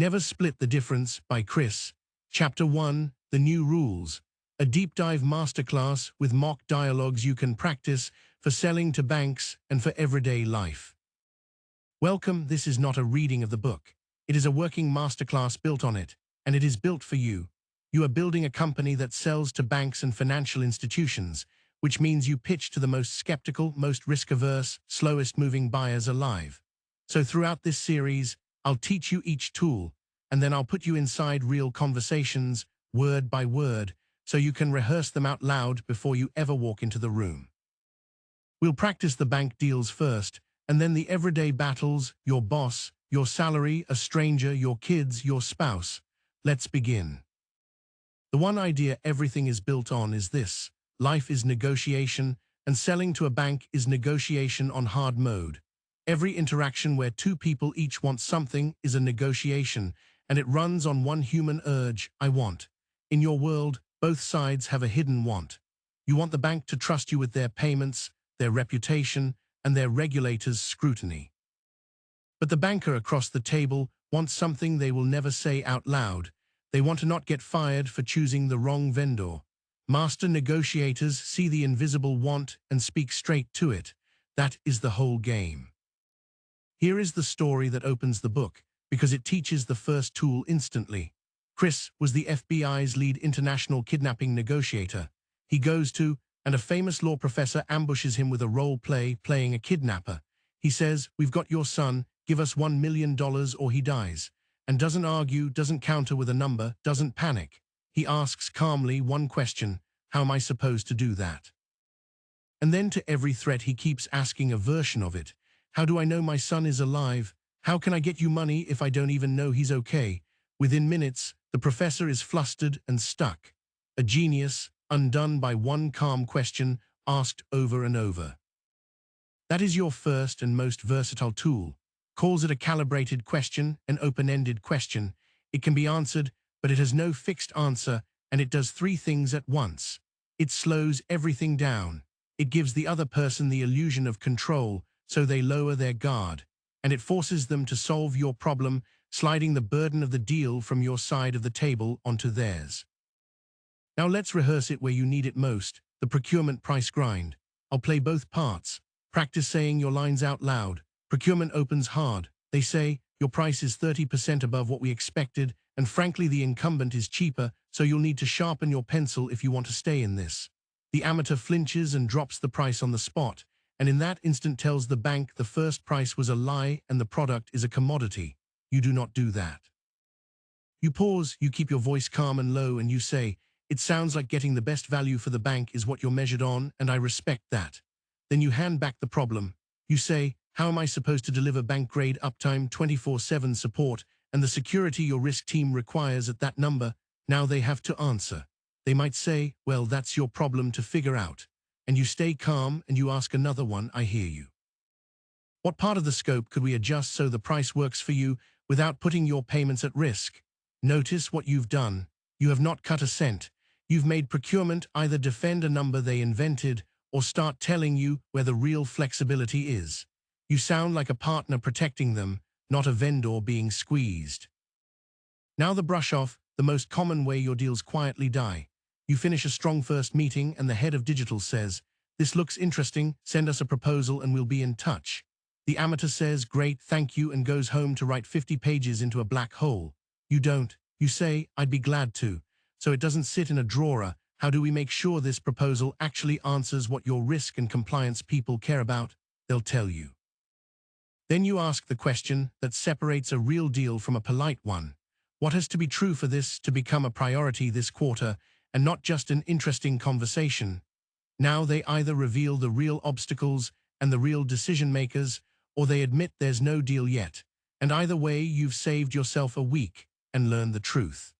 Never Split the Difference by Chris. Chapter 1, The New Rules. A deep dive masterclass with mock dialogues you can practice for selling to banks and for everyday life. Welcome, this is not a reading of the book. It is a working masterclass built on it, and it is built for you. You are building a company that sells to banks and financial institutions, which means you pitch to the most skeptical, most risk-averse, slowest-moving buyers alive. So throughout this series, I'll teach you each tool, and then I'll put you inside real conversations, word by word, so you can rehearse them out loud before you ever walk into the room. We'll practice the bank deals first, and then the everyday battles, your boss, your salary, a stranger, your kids, your spouse. Let's begin. The one idea everything is built on is this: life is negotiation, and selling to a bank is negotiation on hard mode. Every interaction where two people each want something is a negotiation, and it runs on one human urge: I want. In your world, both sides have a hidden want. You want the bank to trust you with their payments, their reputation, and their regulators' scrutiny. But the banker across the table wants something they will never say out loud. They want to not get fired for choosing the wrong vendor. Master negotiators see the invisible want and speak straight to it. That is the whole game. Here is the story that opens the book, because it teaches the first tool instantly. Chris was the FBI's lead international kidnapping negotiator. He goes to, and a famous law professor ambushes him with a role play playing a kidnapper. He says, "We've got your son, give us $1 million or he dies," and doesn't argue, doesn't counter with a number, doesn't panic. He asks calmly one question: how am I supposed to do that? And then to every threat he keeps asking a version of it. How do I know my son is alive? How can I get you money if I don't even know he's okay? Within minutes, the professor is flustered and stuck. A genius, undone by one calm question asked over and over. That is your first and most versatile tool. Calls it a calibrated question, an open-ended question. It can be answered, but it has no fixed answer, and it does three things at once. It slows everything down. It gives the other person the illusion of control, so they lower their guard, and it forces them to solve your problem, sliding the burden of the deal from your side of the table onto theirs. Now let's rehearse it where you need it most, the procurement price grind. I'll play both parts. Practice saying your lines out loud. Procurement opens hard. They say, "Your price is 30% above what we expected, and frankly the incumbent is cheaper, so you'll need to sharpen your pencil if you want to stay in this." The amateur flinches and drops the price on the spot, and in that instant tells the bank the first price was a lie and the product is a commodity. You do not do that. You pause, you keep your voice calm and low, and you say, "It sounds like getting the best value for the bank is what you're measured on, and I respect that." Then you hand back the problem. You say, "How am I supposed to deliver bank-grade uptime 24/7 support and the security your risk team requires at that number?" Now they have to answer. They might say, "Well, that's your problem to figure out." And you stay calm and you ask another one. "I hear you. What part of the scope could we adjust so the price works for you without putting your payments at risk?" Notice what you've done. You have not cut a cent. You've made procurement either defend a number they invented or start telling you where the real flexibility is. You sound like a partner protecting them, not a vendor being squeezed. Now the brush off, the most common way your deals quietly die. You finish a strong first meeting and the head of digital says, "This looks interesting, send us a proposal and we'll be in touch." The amateur says, "Great, thank you," and goes home to write 50 pages into a black hole. You don't. You say, "I'd be glad to." So it doesn't sit in a drawer. How do we make sure this proposal actually answers what your risk and compliance people care about? They'll tell you. Then you ask the question that separates a real deal from a polite one. What has to be true for this to become a priority this quarter, and not just an interesting conversation? Now they either reveal the real obstacles and the real decision makers, or they admit there's no deal yet. And either way, you've saved yourself a week and learned the truth.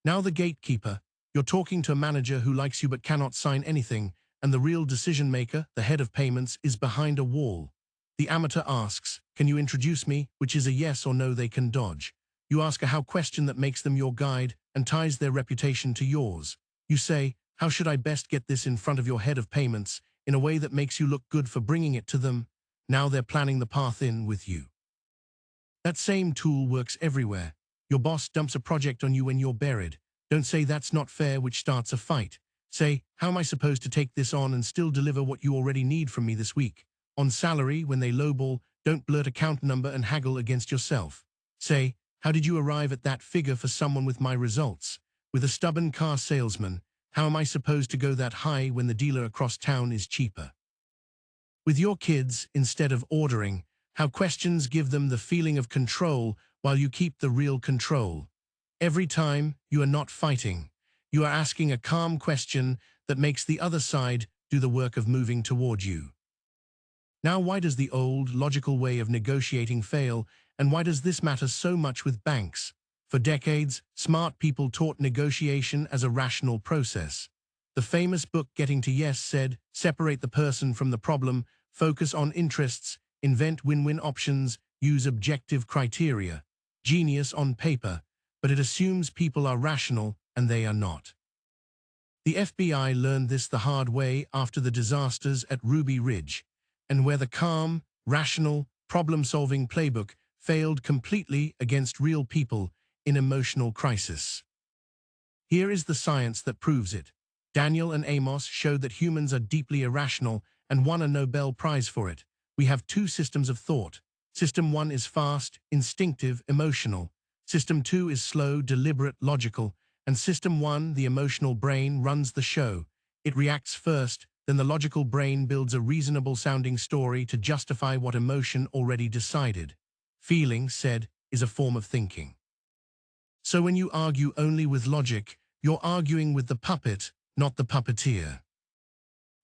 Now the gatekeeper. You're talking to a manager who likes you but cannot sign anything, and the real decision maker, the head of payments, is behind a wall. The amateur asks, "Can you introduce me?" which is a yes or no they can dodge. You ask a how question that makes them your guide and ties their reputation to yours. You say, "How should I best get this in front of your head of payments in a way that makes you look good for bringing it to them?" Now they're planning the path in with you. That same tool works everywhere. Your boss dumps a project on you when you're buried. Don't say that's not fair, which starts a fight. Say, how am I supposed to take this on and still deliver what you already need from me this week? On salary, when they lowball, don't blurt account number and haggle against yourself. Say, how did you arrive at that figure for someone with my results? With a stubborn car salesman, how am I supposed to go that high when the dealer across town is cheaper? With your kids, instead of ordering, how questions give them the feeling of control while you keep the real control. Every time, you are not fighting. You are asking a calm question that makes the other side do the work of moving toward you. Now, why does the old, logical way of negotiating fail, and why does this matter so much with banks? For decades, smart people taught negotiation as a rational process. The famous book Getting to Yes said, separate the person from the problem, focus on interests, invent win-win options, use objective criteria. Genius on paper, but it assumes people are rational, and they are not. The FBI learned this the hard way after the disasters at Ruby Ridge, and where the calm, rational, problem-solving playbook failed completely against real people in emotional crisis. Here is the science that proves it. Daniel and Amos showed that humans are deeply irrational and won a Nobel Prize for it. We have two systems of thought. System 1 is fast, instinctive, emotional. System 2 is slow, deliberate, logical. And System 1, the emotional brain, runs the show. It reacts first, then the logical brain builds a reasonable-sounding story to justify what emotion already decided. Feeling, said, is a form of thinking. So when you argue only with logic, you're arguing with the puppet, not the puppeteer.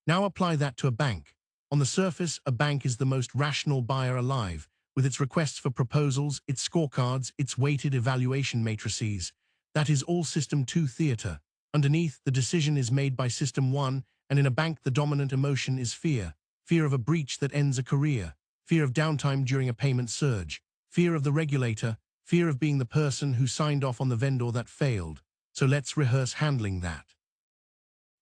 Now apply that to a bank. On the surface, a bank is the most rational buyer alive, with its requests for proposals, its scorecards, its weighted evaluation matrices. That is all System 2 theater. Underneath, the decision is made by System 1, and in a bank the dominant emotion is fear. Fear of a breach that ends a career. Fear of downtime during a payment surge. Fear of the regulator. Fear of being the person who signed off on the vendor that failed. So let's rehearse handling that.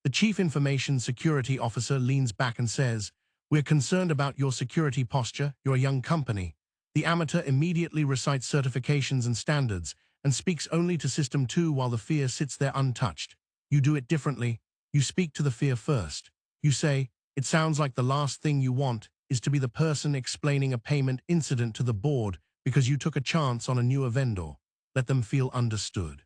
The Chief Information Security Officer leans back and says, "We're concerned about your security posture. You're a young company." The amateur immediately recites certifications and standards and speaks only to System 2 while the fear sits there untouched. You do it differently. You speak to the fear first. You say, "It sounds like the last thing you want is to be the person explaining a payment incident to the board because you took a chance on a newer vendor." Let them feel understood.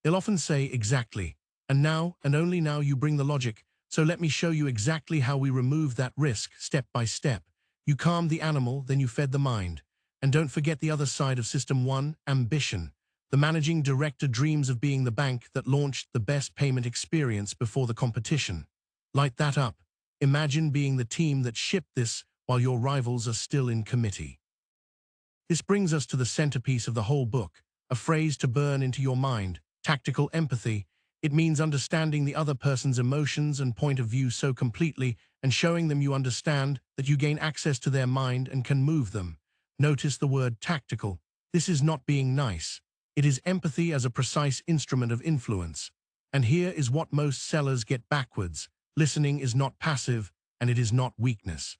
They'll often say, "Exactly. And now, and only now, you bring the logic, so let me show you exactly how we remove that risk, step by step." You calmed the animal, then you fed the mind. And don't forget the other side of System 1, ambition. The managing director dreams of being the bank that launched the best payment experience before the competition. Light that up. Imagine being the team that shipped this while your rivals are still in committee. This brings us to the centerpiece of the whole book, a phrase to burn into your mind, tactical empathy. It means understanding the other person's emotions and point of view so completely and showing them you understand that you gain access to their mind and can move them. Notice the word tactical. This is not being nice. It is empathy as a precise instrument of influence. And here is what most sellers get backwards. Listening is not passive, and it is not weakness.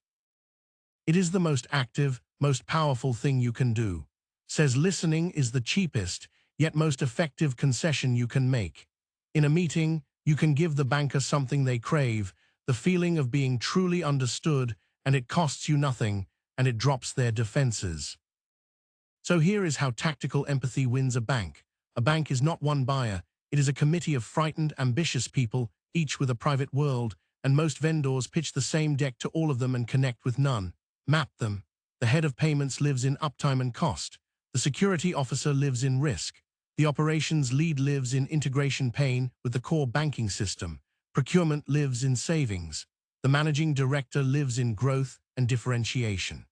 It is the most active, most powerful thing you can do. Says listening is the cheapest, yet most effective concession you can make. In a meeting, you can give the banker something they crave, the feeling of being truly understood, and it costs you nothing, and it drops their defenses. So here is how tactical empathy wins a bank. A bank is not one buyer. It is a committee of frightened, ambitious people, each with a private world, and most vendors pitch the same deck to all of them and connect with none. Map them. The head of payments lives in uptime and cost. The security officer lives in risk. The operations lead lives in integration pain with the core banking system. Procurement lives in savings. The managing director lives in growth and differentiation.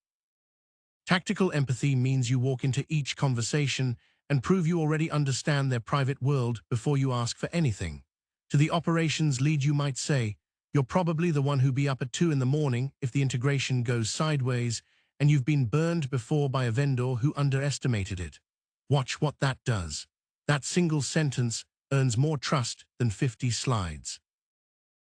Tactical empathy means you walk into each conversation and prove you already understand their private world before you ask for anything. To the operations lead you might say, "You're probably the one who be up at 2 in the morning if the integration goes sideways, and you've been burned before by a vendor who underestimated it." Watch what that does. That single sentence earns more trust than 50 slides.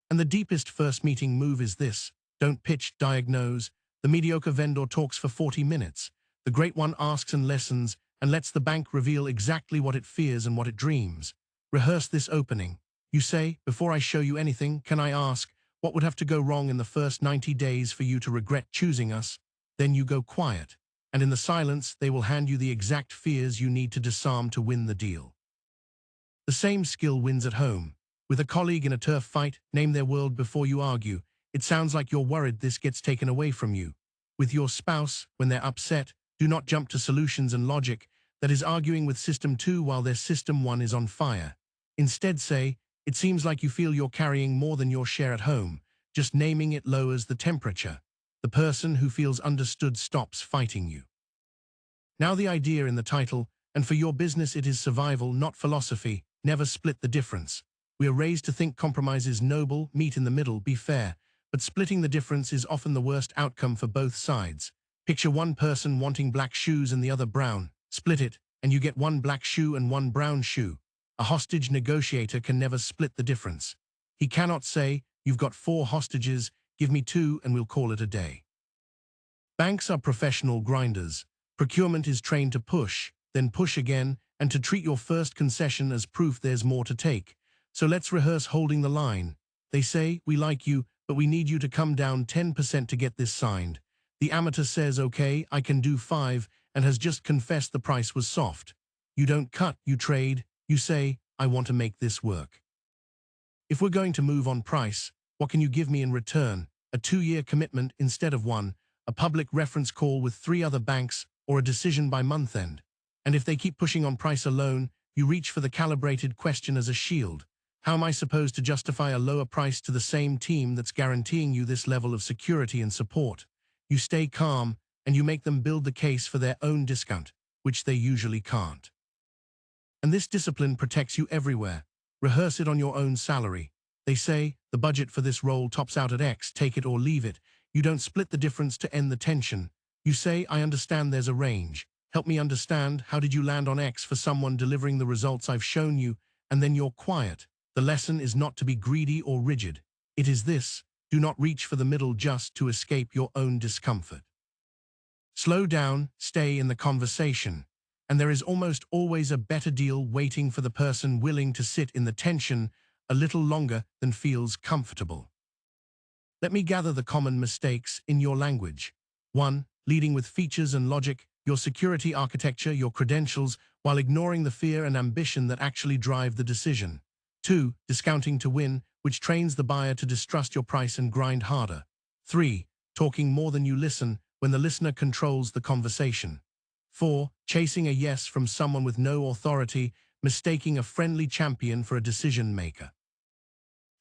And the deepest first meeting move is this: don't pitch, diagnose. The mediocre vendor talks for 40 minutes. The Great One asks and listens and lets the bank reveal exactly what it fears and what it dreams. Rehearse this opening. You say, before I show you anything, can I ask, what would have to go wrong in the first 90 days for you to regret choosing us? Then you go quiet, and in the silence they will hand you the exact fears you need to disarm to win the deal. The same skill wins at home. With a colleague in a turf fight, name their world before you argue. It sounds like you're worried this gets taken away from you. With your spouse, when they're upset, do not jump to solutions and logic, that is arguing with System 2 while their System 1 is on fire. Instead say, it seems like you feel you're carrying more than your share at home. Just naming it lowers the temperature. The person who feels understood stops fighting you. Now the idea in the title, and for your business it is survival, not philosophy. Never split the difference. We are raised to think compromise is noble, meet in the middle, be fair. But splitting the difference is often the worst outcome for both sides. Picture one person wanting black shoes and the other brown. Split it, and you get one black shoe and one brown shoe. A hostage negotiator can never split the difference. He cannot say, you've got 4 hostages, give me 2 and we'll call it a day. Banks are professional grinders. Procurement is trained to push, then push again, and to treat your first concession as proof there's more to take. So let's rehearse holding the line. They say, we like you, but we need you to come down 10% to get this signed. The amateur says, okay, I can do 5, and has just confessed the price was soft. You don't cut, you trade. You say, I want to make this work. If we're going to move on price, what can you give me in return? A 2-year commitment instead of 1, a public reference call with 3 other banks, or a decision by month end. And if they keep pushing on price alone, you reach for the calibrated question as a shield. How am I supposed to justify a lower price to the same team that's guaranteeing you this level of security and support? You stay calm, and you make them build the case for their own discount, which they usually can't. And this discipline protects you everywhere. Rehearse it on your own salary. They say, the budget for this role tops out at X, take it or leave it. You don't split the difference to end the tension. You say, I understand there's a range. Help me understand, how did you land on X for someone delivering the results I've shown you? And then you're quiet. The lesson is not to be greedy or rigid. It is this: do not reach for the middle just to escape your own discomfort. Slow down, stay in the conversation. And there is almost always a better deal waiting for the person willing to sit in the tension a little longer than feels comfortable. Let me gather the common mistakes in your language. 1. Leading with features and logic, your security architecture, your credentials, while ignoring the fear and ambition that actually drive the decision. 2. Discounting to win, which trains the buyer to distrust your price and grind harder. 3. Talking more than you listen, when the listener controls the conversation. 4. Chasing a yes from someone with no authority, mistaking a friendly champion for a decision maker.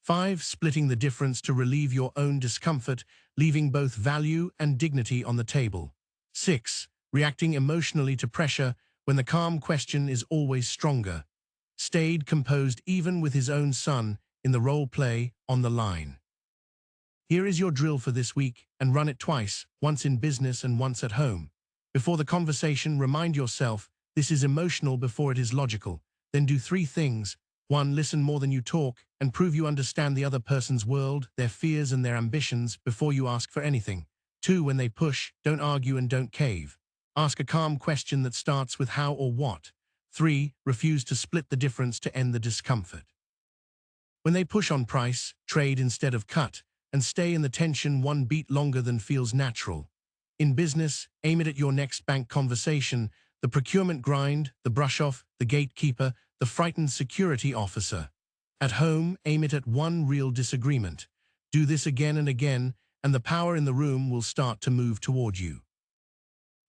5. Splitting the difference to relieve your own discomfort, leaving both value and dignity on the table. 6. Reacting emotionally to pressure when the calm question is always stronger. Stayed composed even with his own son in the role play on the line. Here is your drill for this week, and run it twice, once in business and once at home. Before the conversation, remind yourself, this is emotional before it is logical. Then do 3 things. 1. Listen more than you talk, and prove you understand the other person's world, their fears and their ambitions before you ask for anything. 2. When they push, don't argue and don't cave. Ask a calm question that starts with how or what. 3. Refuse to split the difference to end the discomfort. When they push on price, trade instead of cut, and stay in the tension 1 beat longer than feels natural. In business, aim it at your next bank conversation, the procurement grind, the brush-off, the gatekeeper, the frightened security officer. At home, aim it at 1 real disagreement. Do this again and again, and the power in the room will start to move toward you.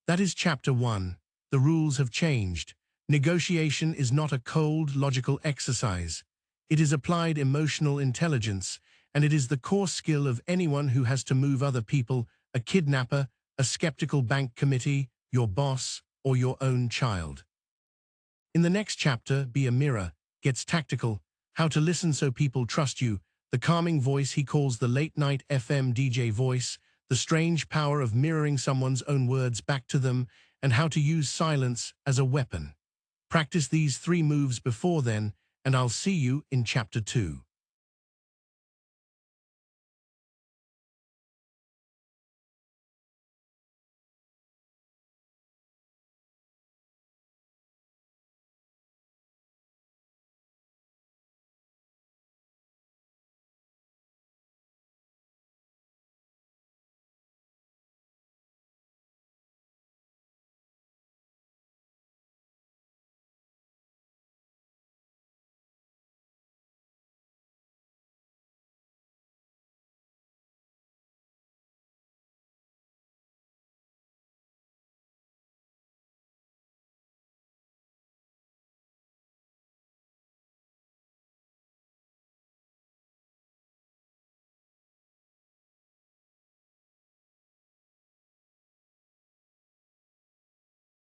That is Chapter 1. The rules have changed. Negotiation is not a cold, logical exercise. It is applied emotional intelligence, and it is the core skill of anyone who has to move other people, a kidnapper, a skeptical bank committee, your boss, or your own child. In the next chapter, Be a Mirror gets tactical, how to listen so people trust you, the calming voice he calls the late-night FM DJ voice, the strange power of mirroring someone's own words back to them, and how to use silence as a weapon. Practice these 3 moves before then, and I'll see you in Chapter 2.